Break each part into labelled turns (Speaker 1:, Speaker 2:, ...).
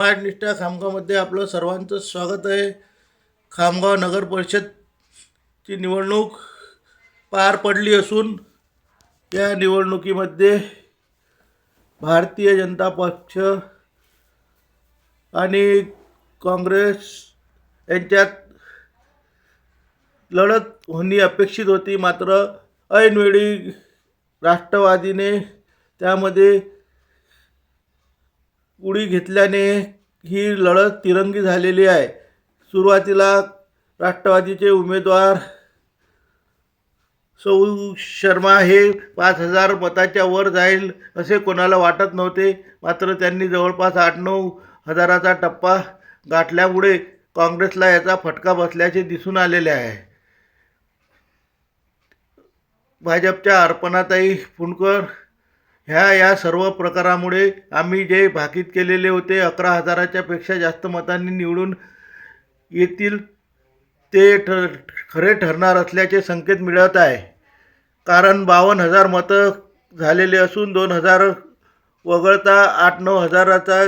Speaker 1: निष्ठा खामगावमध्ये आपलं सर्वांचं स्वागत आहे. खामगाव नगर परिषदची निवडणूक पार पडली असून या निवडणुकीमध्ये भारतीय जनता पक्ष आणि काँग्रेस यांच्यात लढत होणे अपेक्षित होती. मात्र ऐनवेळी राष्ट्रवादीने त्यामध्ये उडी घेतल्याने ही लढत तिरंगी झालेली आहे. सुरुवातीला राष्ट्रवादीचे उमेदवार सौ शर्मा हे 5,000 मताच्या वर जाईल असे कोणाला वाटत नव्हते. मात्र त्यांनी जवळपास 8-9 हजाराचा टप्पा गाठल्यामुळे काँग्रेसला याचा फटका बसल्याचे दिसून आलेले आहे. भाजपच्या अर्पणाताई फुंडकर या सर्व प्रकारामुळे आम्ही जे भाकीत केलेले होते 11,000च्या पेक्षा जास्त मतांनी निवडून येतील ते खरे ठरणार असल्याचे संकेत मिळत आहे. कारण 52,000 मतं झालेले असून 2,000 वगळता 8-9 हजाराचा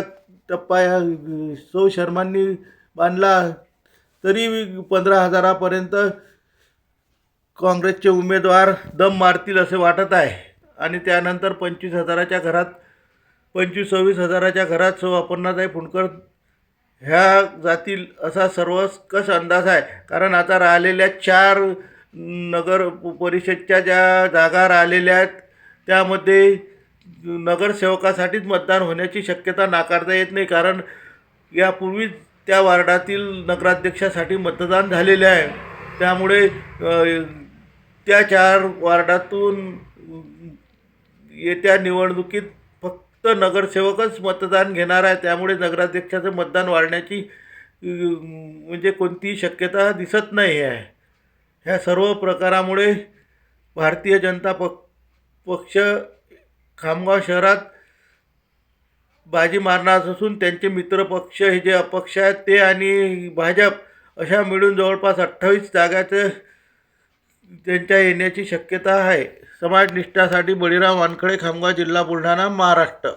Speaker 1: टप्पा सौ शर्मांनी बांधला तरी 15,000पर्यंत काँग्रेसचे उमेदवार दम मारतील असे वाटत आहे. आणि त्यानंतर 25,000च्या घरात 25-26 हजाराच्या घरात सौ अपर्णाताई फुंडकर ह्या जातील असा सर्वकष अंदाज आहे. कारण आता राहिलेल्या 4 नगर परिषदच्या ज्या जागा राहिलेल्या आहेत त्यामध्ये नगरसेवकासाठीच मतदान होण्याची शक्यता नाकारता येत नाही. कारण यापूर्वीच त्या वार्डातील नगराध्यक्षासाठी मतदान झालेले आहे. त्यामुळे त्या 4 वार्डातून येत्या निवडणुकीत फक्त नगरसेवकच मतदान घेणार आहे. त्यामुळे नगराध्यक्षाचं मतदान वाढण्याची म्हणजे कोणतीही शक्यता दिसत नाही आहे. ह्या सर्व प्रकारामुळे भारतीय जनता पक्ष खामगाव शहरात बाजी मारणार असून त्यांचे मित्रपक्ष हे जे अपक्ष आहेत ते आणि भाजप अशा मिळून जवळपास 28 जागाचं त्यांच्या येण्याची शक्यता आहे. समाजनिष्ठासाठी बळीराम वानखडे, खामगाव, जिल्हा बुलढाणा, महाराष्ट्र.